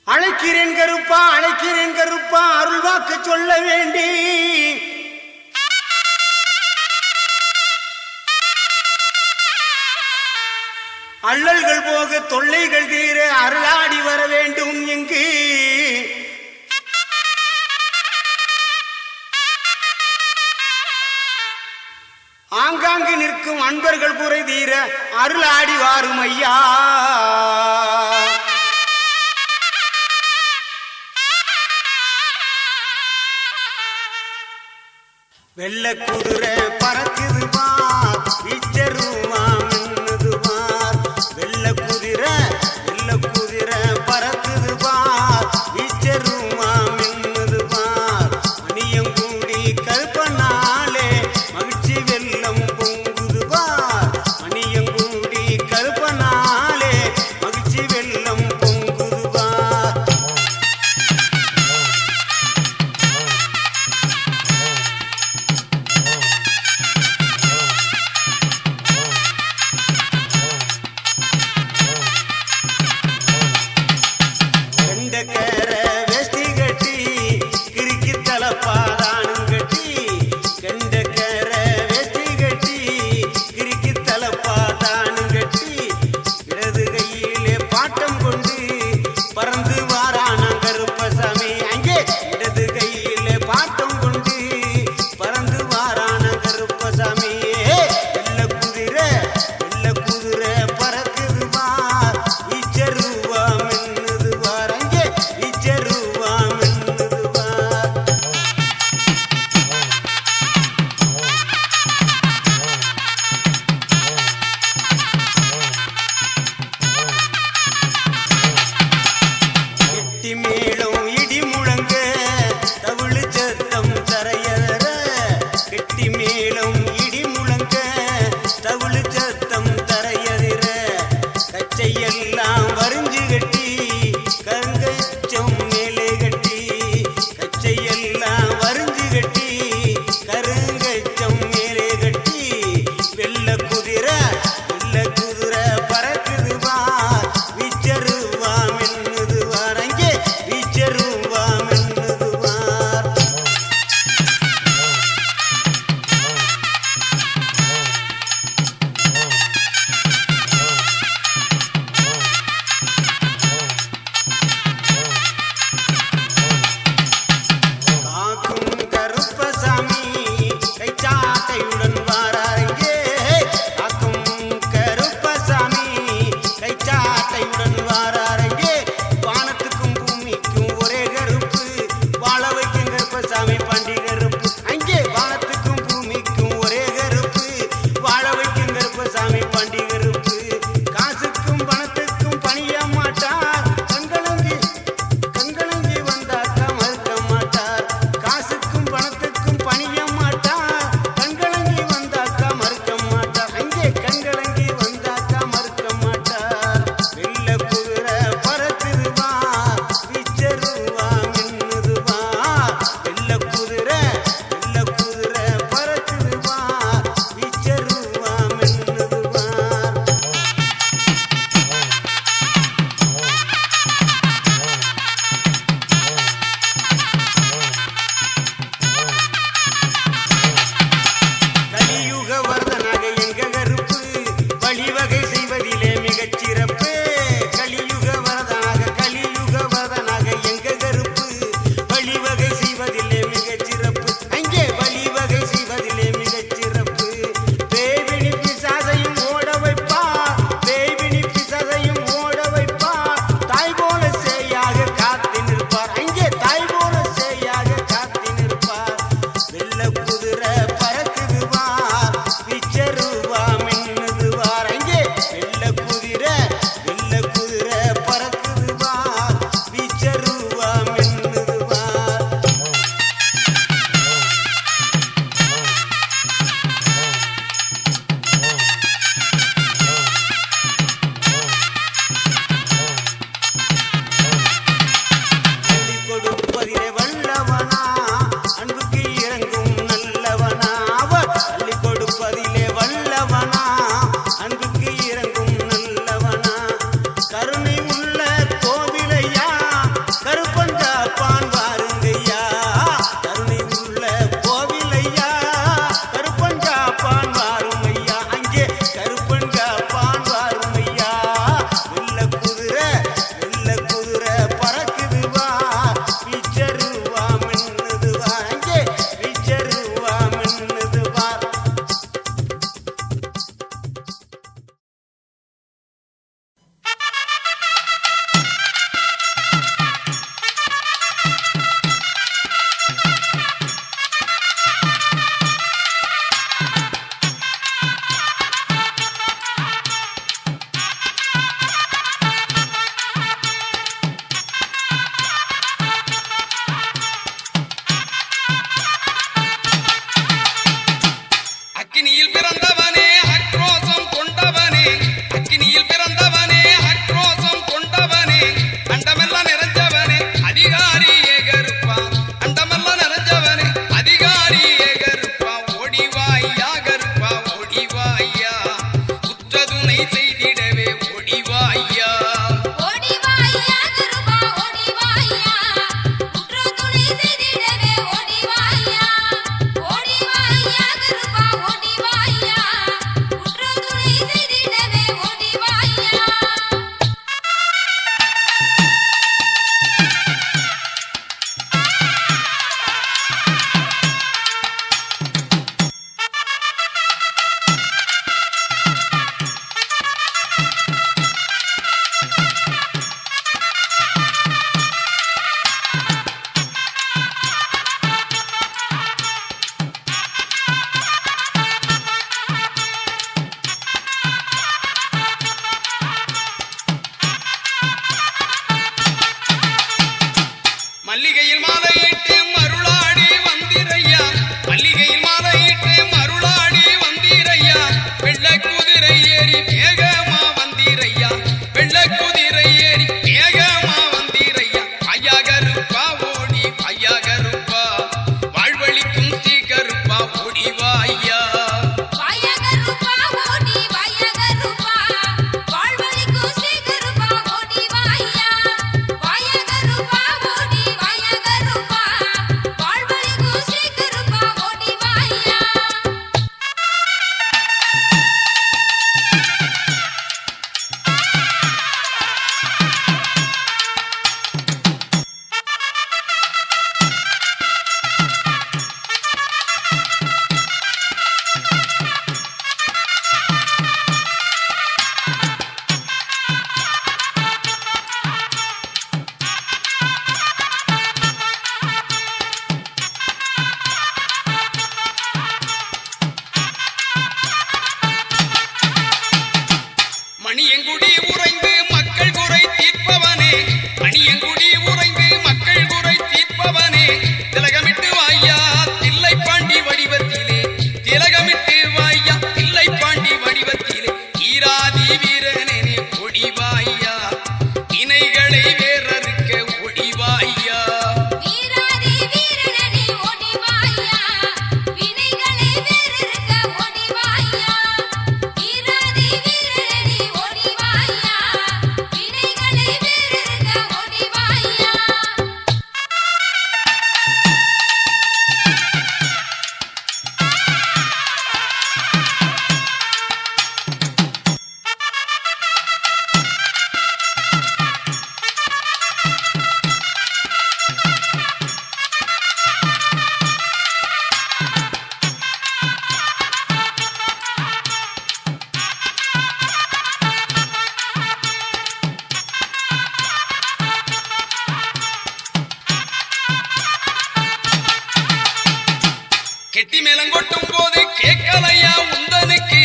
அழைக்கிறேன் கருப்பா, அழைக்கிறேன் கருப்பா, அருள்வாக்கு சொல்ல வேண்டி அள்ளல்கள் போக தொல்லைகள் தீர அருளாடி வர வேண்டும் இங்கு. ஆங்காங்கு நிற்கும் அன்பர்கள் குறை தீர அருளாடி வாரும் ஐயா. வெள்ள குதிரை பறக்குது பார், வீச்சருமா மின்னுது பார். வெள்ள குதிரை பறக்குது பார், வீச்சருமா மின்னுது பார். மணியங்கூடி கருப்பனாலே மகிழ்ச்சி வெள்ளம் பொங்குது பார். மணியங்கூடி கருப்பனாலே மகிழ்ச்சி வெள்ளம் பொங்குது பார். மல்லிகையில் மாலையிட்டு மருளாடி வந்திரையா, மல்லிகையில் மாலையிட்டு மருளாடி வந்திரையா, வெள்ளை குதிரை ஏறி வேகமா வந்திரையா, வெள்ளை குதிரை ஏறி வேகமா வந்திரையா. ஐயா கருப்பா ஓடி ஐயா கருப்பா, வாழ்வழிக்கும் ஸ்ரீ கருப்பா ஓடிவா ஐயா. மணியங்குடி உறைந்து மக்கள் குறை தீர்ப்பவனே, மணியங்குடி உறைந்து மக்கள் குறை தீர்ப்பவனே, திலகமிட்டு வாயா தில்லை பாண்டி வடிவத்திலே, திலகமிட்டு வாயா தில்லை பாண்டி வடிவத்திலே, ஈராதி வீரனே ஒடிவாயா, இணைகளை வேறறுக்க ஒடிவாயா. கெட்டி மேலங்கொட்டும் போது கேட்கலையா உந்தனுக்கு,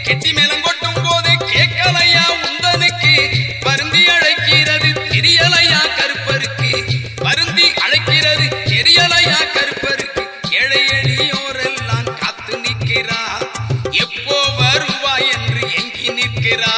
கெட்டி மேலங்கொட்டும் போது கேட்கலையா உந்தனுக்கு, பருந்தி அழைக்கிறது தெரியலையா கருப்பருக்கு, பருந்தி அழைக்கிறது தெரியலையா கருப்பருக்கு. ஏழை எளியோரெல்லாம் காத்து நிற்கிறா, எப்போ வருவா என்று எங்கி நிற்கிறா.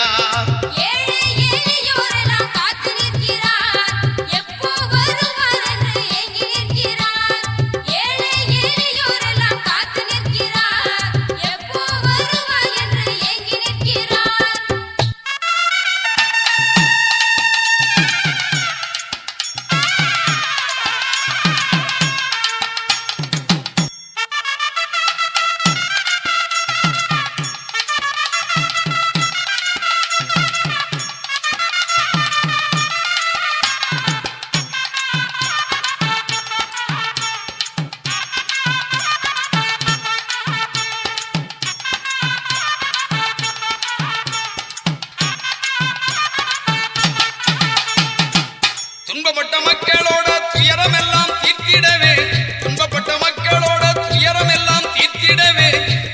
துன்பப்பட்ட மக்களோட துயரமெல்லாம் தீர்த்திடவே, துன்பப்பட்ட மக்களோட துயரமெல்லாம் தீர்த்திடவே,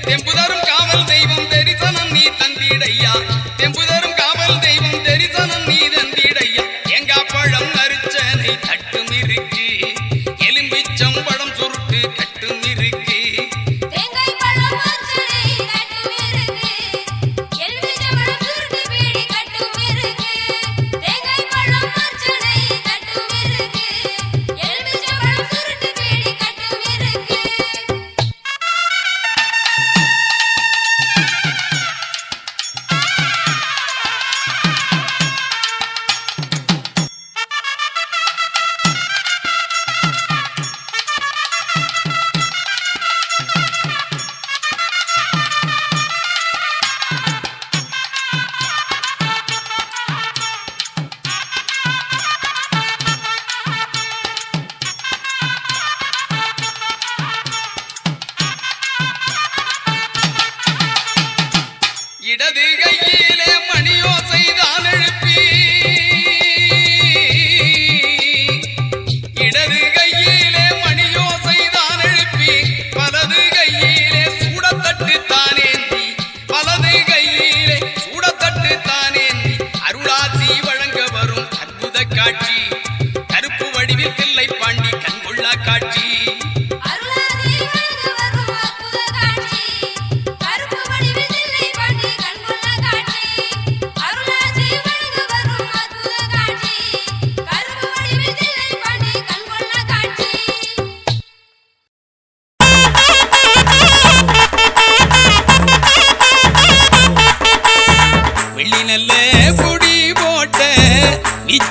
தெம்புதரும் காவல் தெய்வம் தரிசனம் நீ தந்திடையா, தெம்புதரும் காவல் தெய்வம் தரிசனம் நீ தந்திடையா. தேங்காய் பழம் அரிச்சனை கட்டும் இருக்கு, எலும்பிச்சம் பழம் சுருட்டு கட்டும் இருக்கு. சுருட்டு பீடி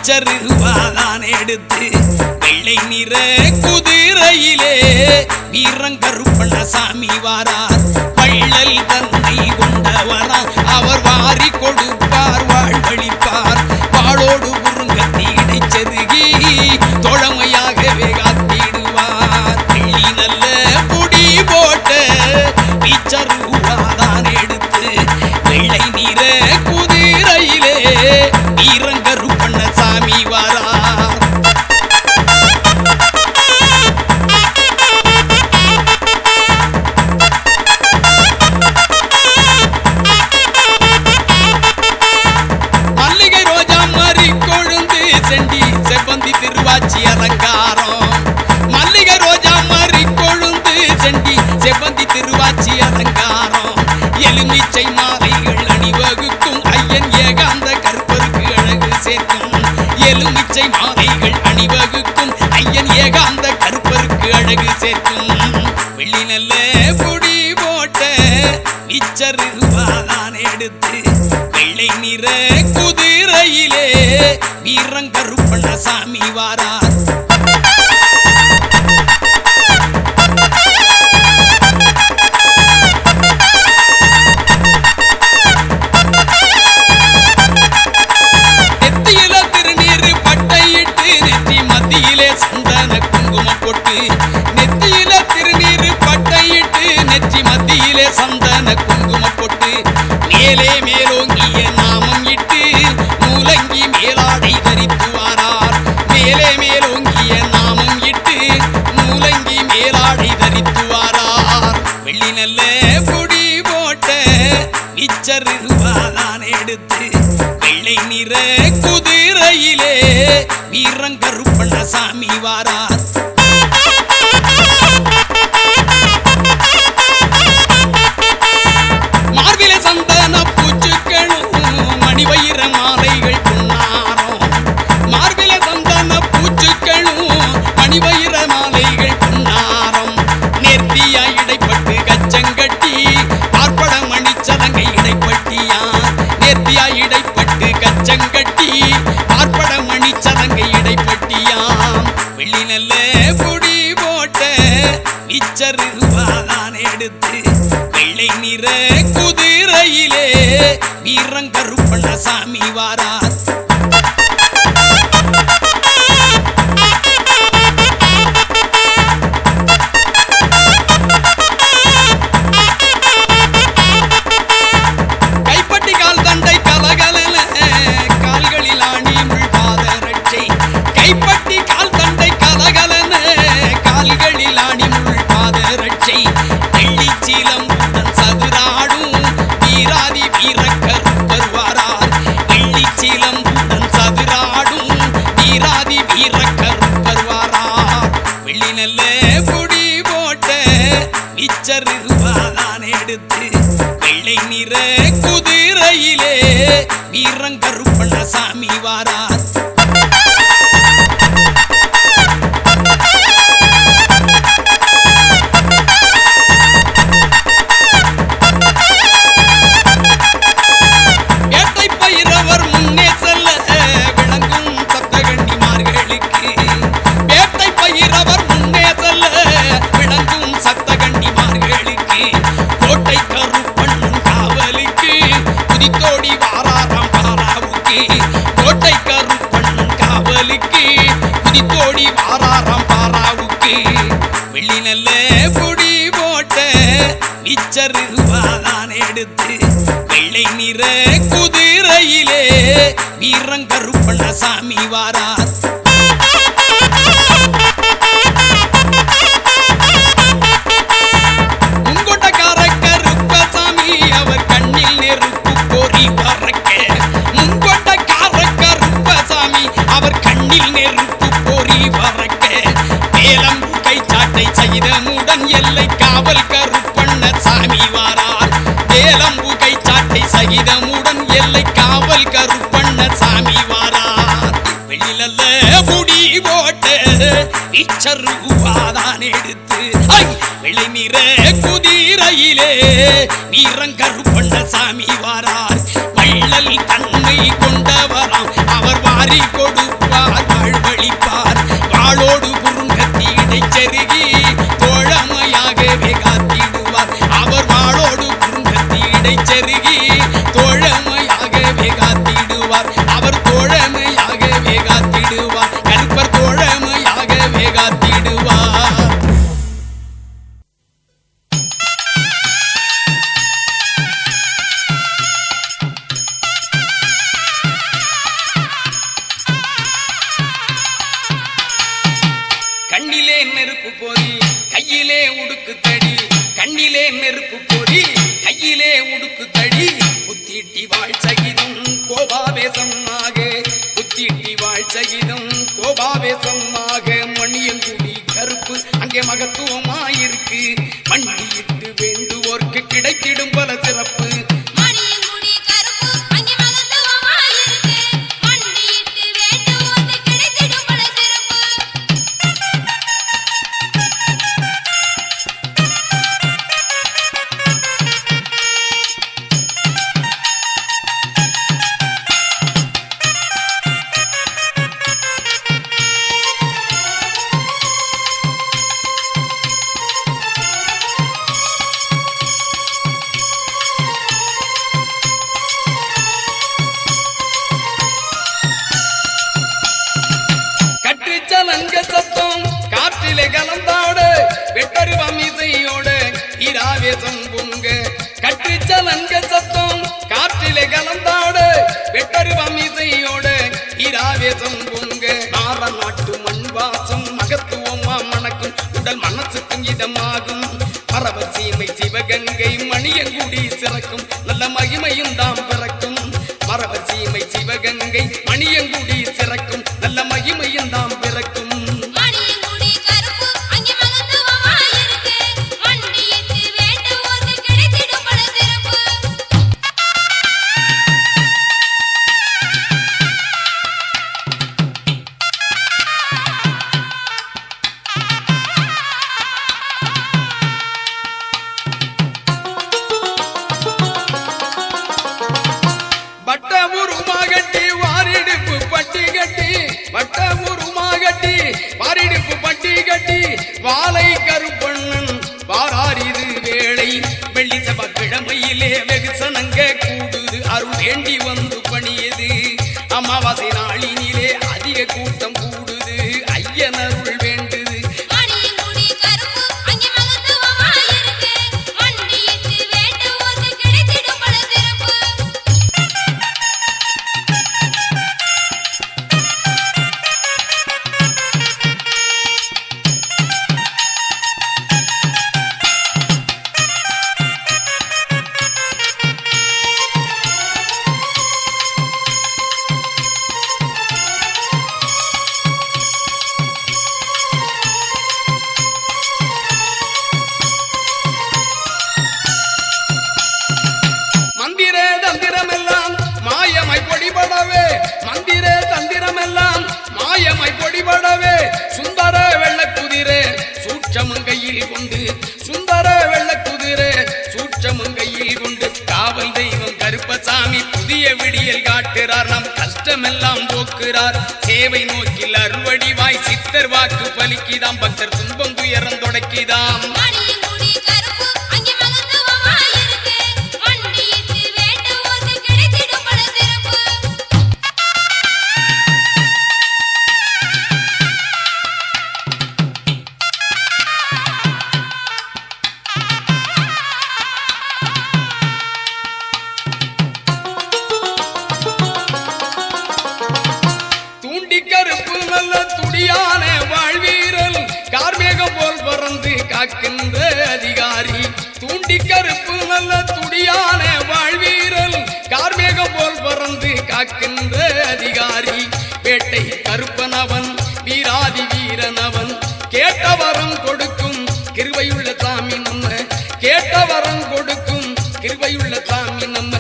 நிச்சருவாதான் எடுத்து வெள்ளை நிற குதிரையிலே வீரங்கருப்பண்ணசாமி வாரார். பள்ளல் தன்னை கொண்டவரா அவர் வாரி கொடுப்பார் வாழ்வழிப்பார். வாளோடு குறுங்கத்தி இடைச்செருகி தோழமையாகவே காத்திடுவார். வெள்ளி நல்ல புடி போட்ட நிச்சருவாதான் எடுத்து வெள்ளை நிற குதிரையிலே வீரங்கருப்பண்ணசாமி வாரார். மல்லிகை ரோஜா மறி கொழுந்து செண்டி செவ்வந்தி திருவாச்சி அலங்காரம். மல்லிகை ரோஜா மறி கொழுந்து செண்டி செவ்வந்தி திருவாச்சி அலங்காரம். எலுமிச்சை மாலைகள் அணிவகுக்கும் ஐயன் ஏகாந்த கற்பருக்கு அழகு சேர்க்கும். எலுமிச்சை மாலைகள் அணிவகுக்கும் ஐயன் ஏகாந்த கற்பருக்கு அழகு சேர்க்கும். வெள்ளி நல்ல புடி போட்ட நிச்சருவாதான் எடுத்து வெள்ளை நிற குதிரையிலே வீரங்கருப்பண்ணசாமி வாரார். நெத்தியில திருநீரு பட்டையிட்டு நெற்றி மத்தியிலே சந்தன குங்குமம் போட்டு. நெத்தியில திருநீரு பட்டையிட்டு நெற்றி மத்தியிலே சந்தன குங்குமம் போட்டு. மேலே மேலோங்கிய நாமம் இட்டு மூலங்கி மேலாடை தரித்து வாரார். மேலே மேலோங்கிய நாமம் இட்டு மூலங்கி மேலாடை தரித்து வாரார். வெள்ளி நல்ல புடி போட்ட நிச்சருவாதான் எடுத்து வெள்ளை நிற குதிரையிலே வீரங்கருப்பண்ணசாமி வாரார். மார்பிலே சந்தன பூச்சுக்களும் மணிவயிர மாலைகள் பொன்னாரம். மார்பிலே சந்தன பூச்சுக்களும் மணிவயிர மாலைகள் பொன்னாரம். நேர்த்தியா இடைப்பட்டு கச்சங்கட்டி பார்ப்பட மணிச்சலங்கை இடைப்பட்டியா. நேர்த்தியா இடைப்பட்டு கச்சங்கட்டி பார்ப்பட மணிச்சலங்கை இடைப்பட்டியாம். வெள்ளி நல்ல புடி போட்ட நிச்சருவாதான் எடுத்து வெள்ளை நிற குதிரையிலே வீரங்கருப்பண்ணசாமி வாரார். கைப்பட்டி கால் தண்டை கலகலன கால்களில் ஆணி முள் பாதரட்சை. கைப்பட்டி கால் தண்டை கலகலன கால்களில் ஆணி முள் பாதரட்சை. வெள்ளிச்சீலம் சதுராடும் வீராதி வீரக்கருப்பர் வாரார். வெள்ளிச்சீலம் சதுராடும் வீராதி வீரக்கருப்பர் வாரார். வெள்ளி நல்ல புடி போட்ட நிச்சருவாதான் எடுத்து வெள்ளை நிற குதிரையிலே வீரங்கருப்பண்ணசாமி வாரார். வேட்டை பயிரவர் முன்னே செல்ல விளங்கும் சப்தகன்னிமார்களுக்கு. வேட்டை பயிரவர் முன்னே செல்ல விளங்கும் சப்தகன்னிமார்களுக்கு. கோட்டை கருப்பண்ணன் காவலுக்கு குதித்தோடி வாராராம் பாராவுக்கு. கோட்டை கருப்பண்ணன் காவலுக்கு குதித்தோடி வாராராம் பாராவுக்கு. வெள்ளி நல்ல புடி போட்ட நிச்சருவாதான் எடுத்து வெள்ளை நிற குதிரையிலே வீரங்கருப்பண்ணசாமி வாரார். முன்கொண்டக்கார கருப்பசாமி அவர் கண்ணில் நெருப்பு பொறி பறக்க. முன்கொண்டக்கார கருப்பசாமி அவர் கண்ணில் நெருப்பு பொறி பறக்க. மேலம்பு கை சாட்டை சகிதமுடன் எல்லை காவல் கருப்பண்ணசாமி வாரார். மேலம்பு கை சாட்டை சகிதமுடன் எல்லை காவல் கருப்பண்ணசாமி வாரார். வெளியில புடி போட்ட இச்சருவாதான் எடுத்து வெள்ளை நிற குதிரையிலே வீரங்கருப்பண்ணசாமி வாரார். வள்ளல் தன்மை கொண்டவராம் அவர் வாரி கொடுப்பார் நெருப்பு போரி கையிலே உடுக்கு தடி கண்ணிலே நெருப்பு போரி கையிலே உடுக்கு தடி புத்திட்டி வாழ் சகிதம் கோபாவேசமாக புத்திட்டி வாழ் சகிதம் கோபாவேசமாக மணியங்குடி கருப்பு அங்கே மகத்துவமாயிருக்கு மண்டியிட்டு வேண்டுவோர்க்கு கிடைத்திடும் பல சிறப்பு கலந்தாடு வெட்டருவம் இசையோடு இராவேசம் பொங்க கற்றுச்சலங்க சத்தம் காற்றிலே கலந்தாடு வெட்டருவம் இசையோடு இராவேசம் பொங்க நார நாட்டு மண் வாசம் மகத்துவமா மணக்கும் உடல் மனசுக்கும் இதமாகும் பரவ சீமை சிவகங்கை மணியங்குடி சிறக்கும் நல்ல மகிமையும் தாம் பிறக்கும் பரவ சீமை சிவகங்கை மணியங்குடி சிறக்கும் நல்ல மகிமையும் தாம் பிறக்கும் வாலை கருப்பண்ணன் வாராரிது வேளை வெள்ளி செவ்வாய்க்கிழமையிலே வெகுசனங்க கூடுது அருள் வேண்டி வந்து பணியது அமாவாசை நாளினிலே அதிக கூட்டம் கூடுது ஐயன் அருள் வேண்டுது பொடிபடவே சுந்தர வெள்ளக்குதிரே சூட்சமங்கையில் கொண்டு சுந்தர வெள்ளக்குதிரே சூட்சமங்கையில் கொண்டு காவல் தெய்வம் கருப்பசாமி புதிய விடியல் காட்டுறார் நம் கஷ்டமெல்லாம் போக்குறார் சேவை நோக்கில் அருள்வடிவாய் சித்தர் வாக்கு பலிக்குதாம் பக்தர் துன்பம் துயரம் தொடக்கிதாம் காக்கின்ற அதிகாரி தூண்டி கருப்பு நல்ல துடியான வாழ்வீரல் கார்மேகம் போல் பறந்து காக்கின்ற அதிகாரி வேட்டை கருப்பனவன் வீராதி வீரனவன் கேட்டவரம் கொடுக்கும் கிருபையுள்ள சாமி நம்ம கேட்டவரம் கொடுக்கும் கிருபையுள்ள சாமி நம்ம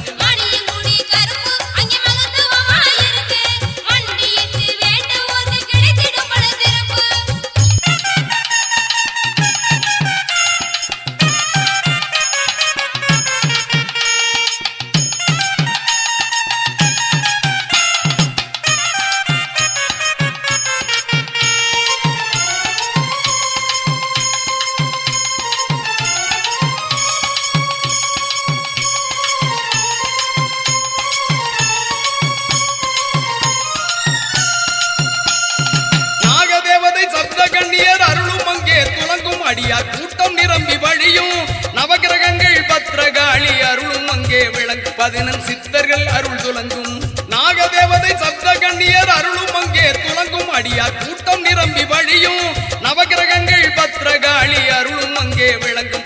அடியார் கூட்டம் நிரம்பி வழியும் நவகிரகங்கள் பத்ரகாளி அருளும் அங்கே விளங்கு 11 சித்தர்கள் அருள் துலங்கும் நாகதேவதை சப்தகண்ணியர் அருளும் அங்கே துலங்கும் அடியார் கூட்டம் நிரம்பி வழியும் நவகிரகங்கள்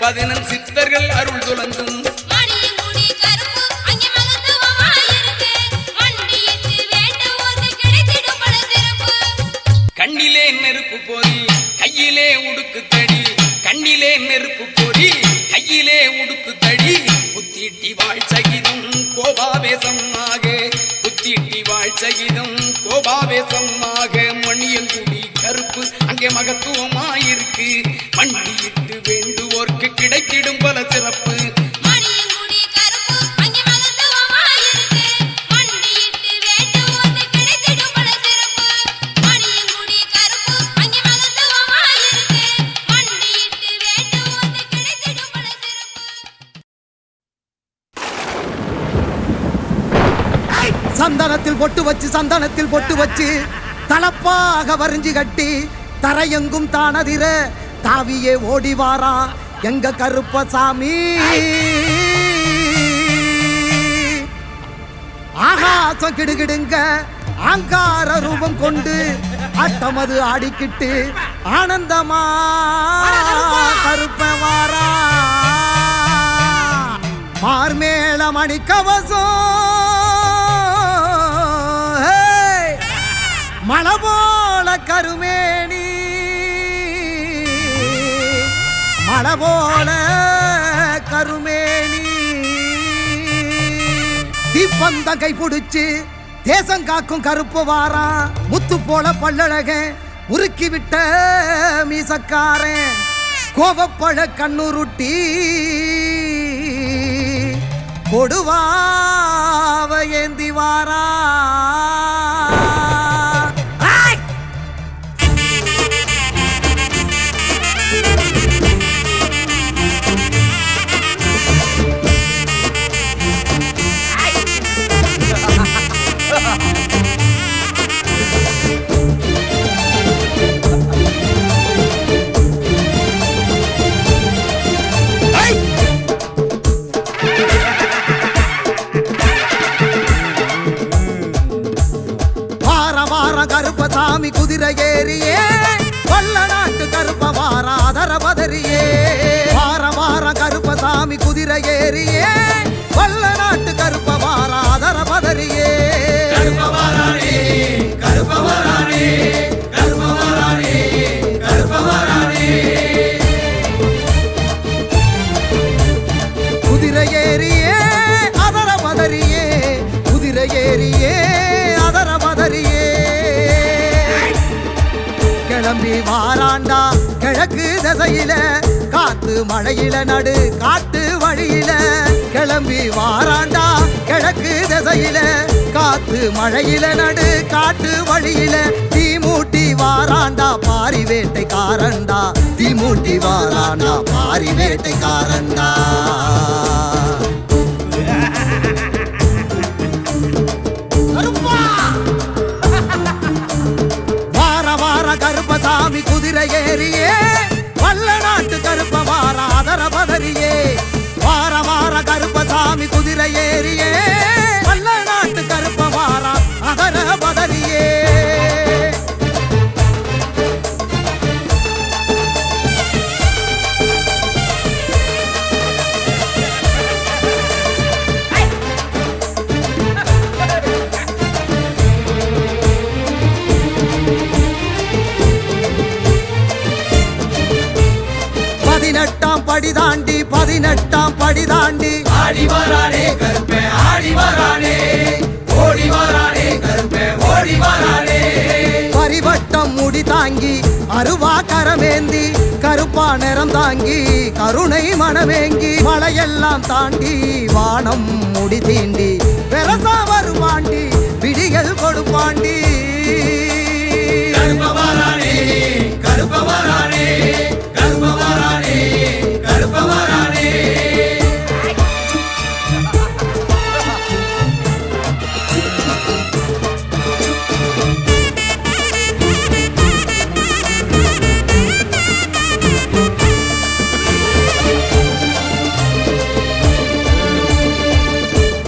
பதினெண் சித்தர்கள் அருள் துலங்கும் மணியங்குடி கருப்பு அங்கே மகத்துவமாயிருக்கு மண்டியிட்டு வேண்டுவோர்க்கு கிடைத்திடும் பல சிறப்பு கண்ணிலே நெருப்பு போரி கையிலே உடுக்கு தடி கண்ணிலே நெருப்பு போரி கையிலே உடுக்கு தடி புத்திட்டி வாழ் சகிதம் கோபாவேசமாக புத்திட்டி வாழ் சகிதம் கோபாவேசமாக மணியங்குடி கருப்பு அங்கே மகத்துவமாயிருக்கு மண்டியிட்டு வேண்டுவோர்க்கு கிடைத்திடும் பல சிறப்பு மணியங்குடி கருப்பு அங்கே மகத்துவமாயிருக்கு மண்டியிட்டு வேண்டுவோர்க்கு கிடைத்திடும் பல சிறப்பு மணியங்குடி கருப்பு அங்கே மகத்துவமாயிருக்கு மண்டியிட்டு வேண்டுவோர்க்கு கிடைத்திடும் பல சிறப்பு சந்தனத்தில் பொட்டு வச்சு தலப்பாக வரிஞ்சு கட்டி தரையெங்கும் தானதிர தாவியே ஓடிவாரா எங்க கருப்பசாமி ஆகாசம் கிடுகிடுங்க ஆங்கார ரூபம் கொண்டு ஆட்டமது ஆடிக்கிட்டு ஆனந்தமா கருப்ப வாரா மார்மேள மணிக்கவசம் மழை போல கருமேனி மழை போல கருமேனி தீப்பந்த கை பிடிச்சு தேசம் காக்கும் கருப்பு வாரா முத்து போல பல்லழக உருக்கி விட்ட மீசக்காரன் கோவப்பழ கண்ணுருட்டி கொடுவாவ ஏந்தி வாரா கருப்பசாமி குதிரை ஏறியே கொல்ல நாட்டு கருப்ப வாராதர பதறியே வார கருப்பசாமி குதிரை ஏறியே கொல்ல நாட்டு கருப்ப வாராதர பதறியே குதிரை ஏறியே அதர பதறியே குதிரை ஏறியே அதர பதறியே கிளம்பி வாராண்டா கிழக்கு திசையில காத்து மழையில நடு காட்டு வழியில கிளம்பி வாராண்டா கிழக்கு திசையில காத்து மழையில நடு காட்டு வழியில தீ மூட்டி வாராண்டா பாரி வேட்டைக்காரண்டா தீ மூட்டி வாராண்டா பாரி வேட்டைக்காரண்டா கருப்பசாமி குதிரை ஏறியே வல்ல நாட்டு கருப்ப வாராதர பதறியே வார கருப்பசாமி குதிரை ஏறியே வல்ல நாட்டு கருப்ப வாரா அதர பதறியே பதினெட்டாம் படி தாண்டி ஆடி வரானே கருப்பே ஆடி வரானே ஓடி வரானே கருப்பே ஓடி வரானே பரிவட்டம் முடி தாங்கி அருவா கரமேந்தி கருப்பா நிறம் தாங்கி கருணை மனமேங்கி மலையெல்லாம் தாண்டி வானம் முடி தீண்டி பெரசா வருவாண்டி விடிகள் கொடுப்பாண்டி கருப்ப வரானே கருப்ப வரானே கருப்ப வரானே கருப்ப வரானே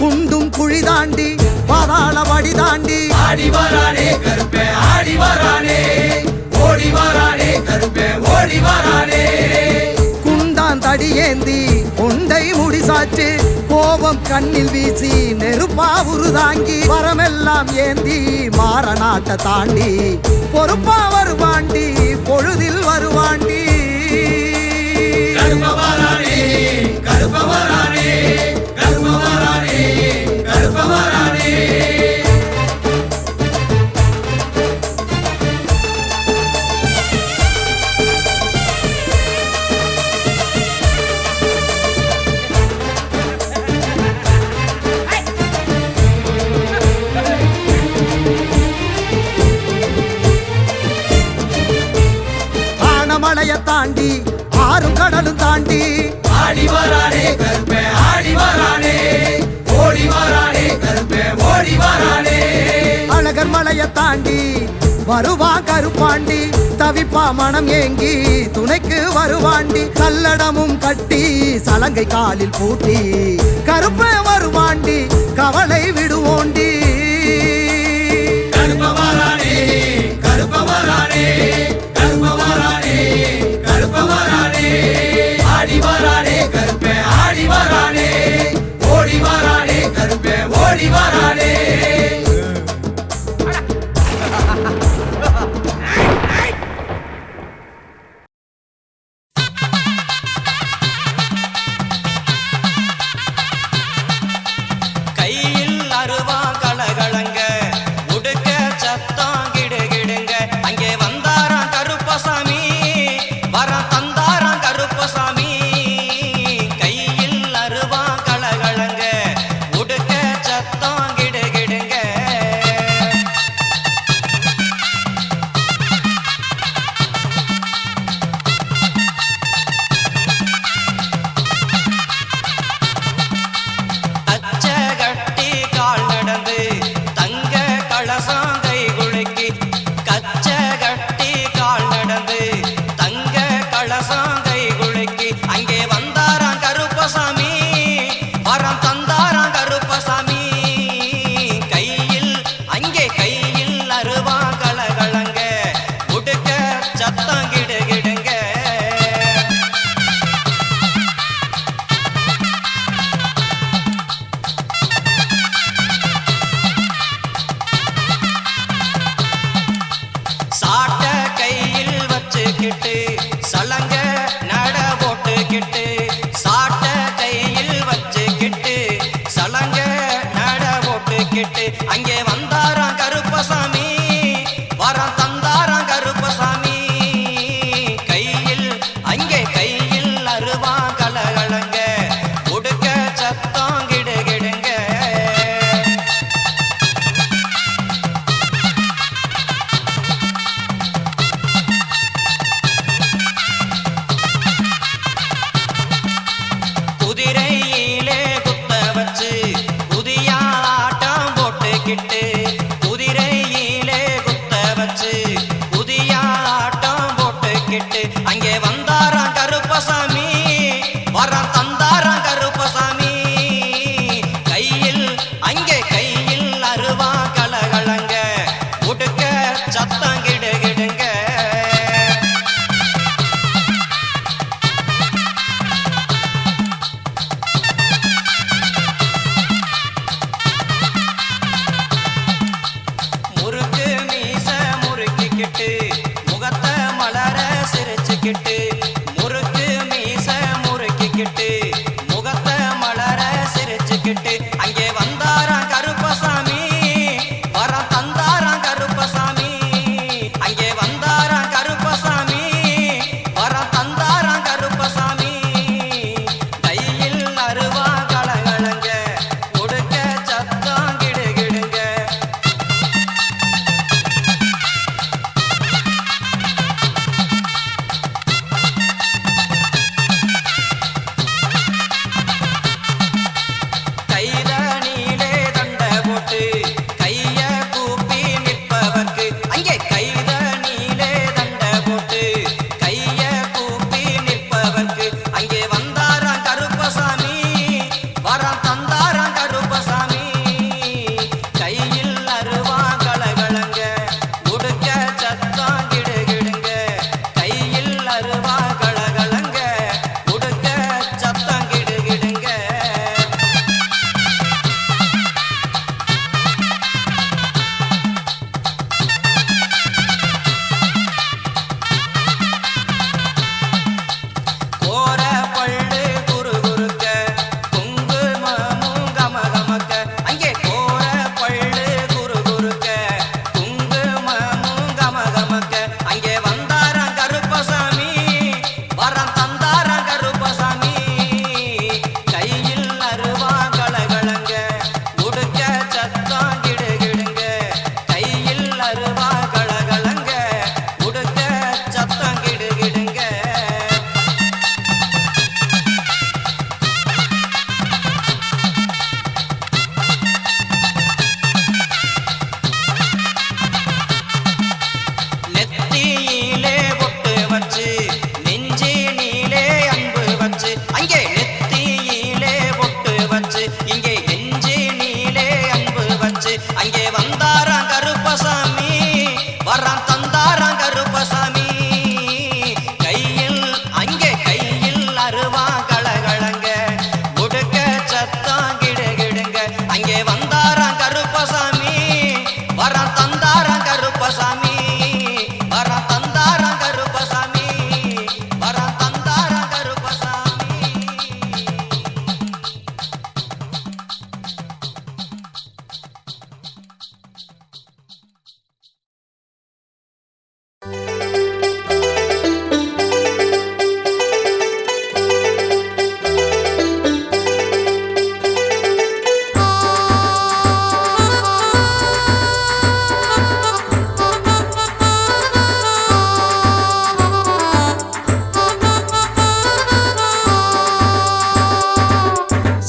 குண்டும் குழி தாண்டி பாதாள வடி தாண்டி ஆடி வரானே கருப்பே ஆடி வரானே ஓடி வரானே கருப்பே ஓடி வரானே குண்டான் தடியேந்தி கண்ணில் வீசி நெருப்பா உருதாங்கி வரமெல்லாம் ஏந்தி மாறநாட்ட தாண்டி பொறுப்பா வருவாண்டி பொழுதில் வருவாண்டி கருப்பவரானே கருப்பவரானே கருப்பவரானே கருப்பவரானே ஆனமலைய தாண்டி ஆறும் கடலும் தாண்டி ஆடி வரானே கருப்பே ஆடி வரானே ஓடி வரானே கருப்பே ஓடி வரானே அழகர் மலைய தாண்டி வருவா கருப்பாண்டி தவிப்பா மனம் ஏங்கி துணைக்கு வருவாண்டி கல்லடமும் கட்டி சலங்கை காலில் பூட்டி கருப்பே வருவாண்டி கவலை விடுவோண்டி கருப்பவரானே கருப்பவரானே கருப்பவரானே கருப்பவரானே ஆடி வரானே கருப்பே ஆடி வரானே ஓடி வரானே கருப்பே ஓடி வரானே கையில் அருவா கலகலங்க உடுக்க சத்தம் கிடுகிடுங்க அங்கே வந்து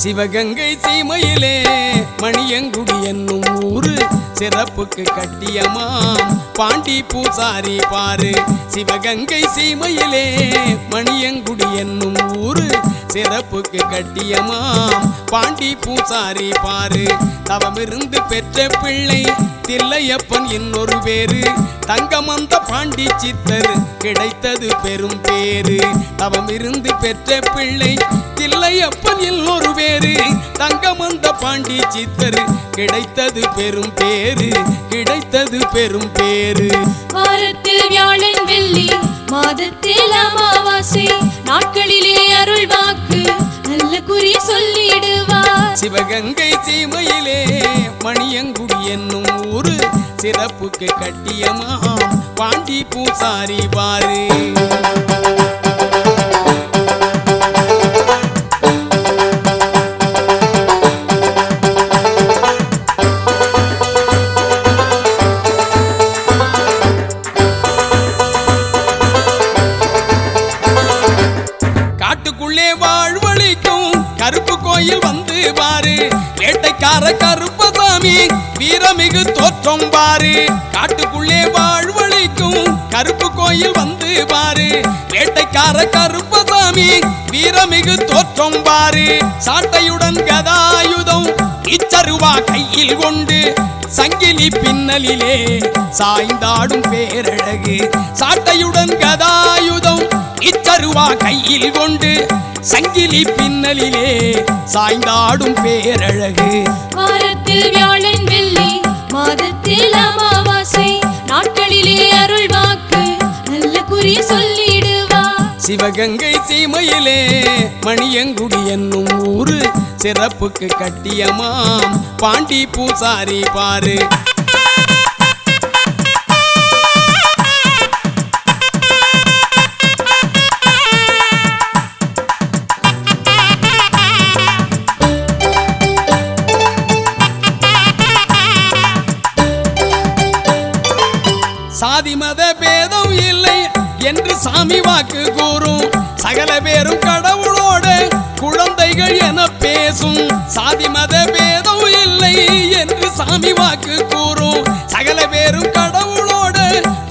சிவகங்கை சீமையிலே மணியங்குடி என்னும் ஊரு சிறப்புக்கு கட்டியமாம் பாண்டி பூசாரி பாரு. சிவகங்கை சீமையிலே மணியங்குடி என்னும் ஊரு சிறப்புக்கு கட்டியமாம் பாண்டி பூசாரி பாரு. தவமிருந்து பெற்ற பிள்ளை தில்லையப்பன் இன்னொரு பேரு. தங்கமந்த பாண்டி சித்தர் கிடைத்தது பெரும் பேரு. தவமிருந்து பெற்ற பிள்ளை தில்லையப்பன் இன்னொரு பேரு. தங்கமந்த பாண்டி சித்தர் கிடைத்தது பெரும் பேரு. கிடைத்தது பெரும் பேரு. வாரத்தில் வியாழன் வெள்ளி மாதத்தில் அமாவாசை நாட்களிலே அருள் வாக்கு நல்ல குறி சொல்லிடுவார். சிவகங்கை சீமையிலே மணியங்குடி என்னும் ஊரு சிறப்புக்கு கட்டியமாம் பாண்டி பூசாரி பாரு. காட்டுக்குள்ளே வாழ்வழிக்கும் கருப்பு கோயில் வந்து பாரு. வேட்டைக்கார கருப்பசாமி வீரமிகு தோற்றம் பாரு. காட்டுக்குள்ளே வாழ்வழிக்கும் கருப்பு கோயில் வந்து பாரு. வேட்டைக்கார கருப்பசாமி வீரமிகு தோற்றம் பாரு. சாட்டையுடன் கதாயுதம் இச்சருவா கையில் கொண்டு சங்கிலி பின்னலிலே சாய்ந்தாடும் பேரழகு. சாட்டையுடன் கதாயுதம் இச்சருவா கையில் கொண்டு சங்கிலி பின்னலிலே சாய்ந்தாடும் பேரழகு. வாரத்தில் வியாழன் வெள்ளி மாதத்தில் அமாவாசை நாட்களிலே அருள் வாக்கு நல்ல குறி சொல்லிடுவார். சிவகங்கை சீமையிலே மணியங்குடி என்னும் ஊரு சிறப்புக்கு கட்டியமாம் பாண்டி பூசாரி பாரு. சாதி மத பேதம் இல்லை என்று சாமி வாக்கு கூறும். சகல பேரும் கடவுளோட குழந்தைகள் என பேசும். சாதி மத பேதம் இல்லை என்று சாமி வாக்கு கூறும். சகல பேரும் கடவுளோட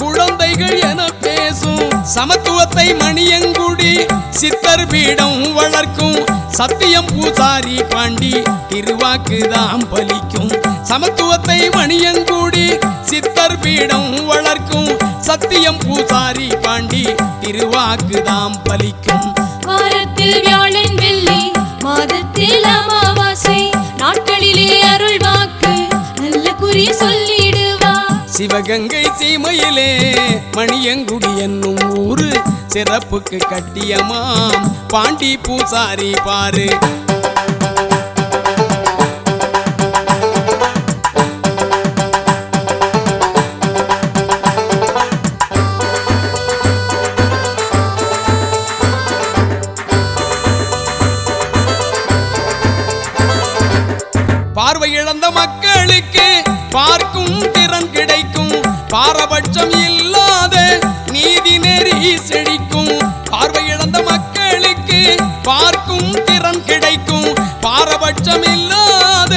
குழந்தைகள் என பேசும். சமத்துவத்தை மணியங்குடி சித்தர் பீடம் வளர்க்கும். சத்தியம் பூசாரி பாண்டி திருவாக்குதாம் பலிக்கும். சமத்துவத்தை மணியங்குடி சித்தர் பீடம் வளர்க்கும். சத்தியம் பூசாரி பாண்டி திருவாக்குதாம் பலிக்கும். வாரத்தில் வியாழன் வெள்ளி மாதத்தில் அமாவாசை நாட்களிலே அருள் வாக்கு நல்ல குறி சொல்லிடுவார். சிவகங்கை சீமையிலே மணியங்குடி என்னும் ஊரு சிறப்புக்கு கட்டியமாம் பாண்டி பூசாரி பாரு. பார்வை இழந்த மக்களுக்கு பார்க்கும் திறன் கிடைக்கும். பாரபட்சம் இல்லாத நீதி நெறி செழிக்கும். பார்வை இழந்த மக்களுக்கு பார்க்கும் திறன் கிடைக்கும். பாரபட்சம் இல்லாத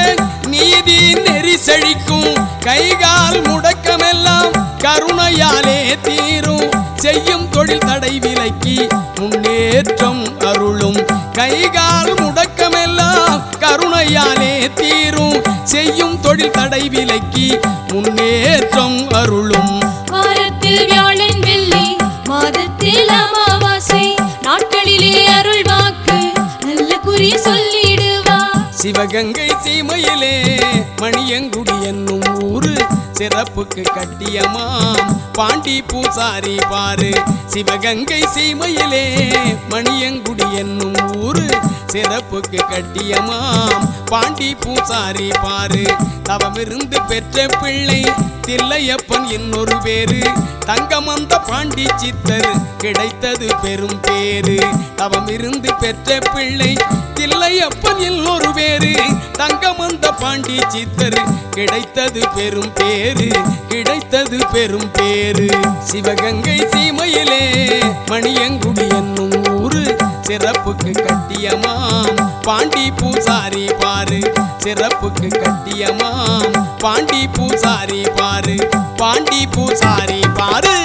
நீதி நெறி செழிக்கும். கைகால் முடக்கமெல்லாம் கருணையாலே தீரும். செய்யும் தொழில் தடை விலக்கி முன்னேற்றம் அருளும். கைகால் முடக்கமெல்லாம் கருணையாலே தீரும். செய்யும் தொழில் தடை விலக்கி முன்னேற்றம் அருளும். வாரத்தில் வியாழன் வெள்ளி மாதத்தில் அமாவாசை நாட்களிலே அருள் வாக்கு நல்ல குறி சொல்லிடுவார். சிவகங்கை சீமையிலே மணியங்குடி என்னும் ஊரு சிறப்புக்கு கட்டியமாம் பாண்டி பூசாரி பாரு. சிவகங்கை சீமையிலே மணியங்குடி என்னும் ஊரு சிறப்புக்கு கட்டியமாம் பாண்டி பூசாரி பாரு. தவமிருந்து பெற்ற பிள்ளை தில்லையப்பன் இன்னொரு பேரு. தங்கமந்த பாண்டி சித்தர் கிடைத்தது பெரும் பேரு. தவமிருந்து பெற்ற பிள்ளை தில்லையப்பன் இன்னொரு பேரு. தங்கமந்த பாண்டி சித்தர் கிடைத்தது பெரும் பேரு. கிடைத்தது பெரும் பேரு. சிவகங்கை சீமையிலே மணியங்குடி என்னும் ஊரு சிறப்புக்கு கட்டியமாம் பாண்டி பூசாரி பாரு சிறப்புக்கு கட்டியமாம் பாண்டி பூசாரி பாரு பாண்டி பூசாரி பாரு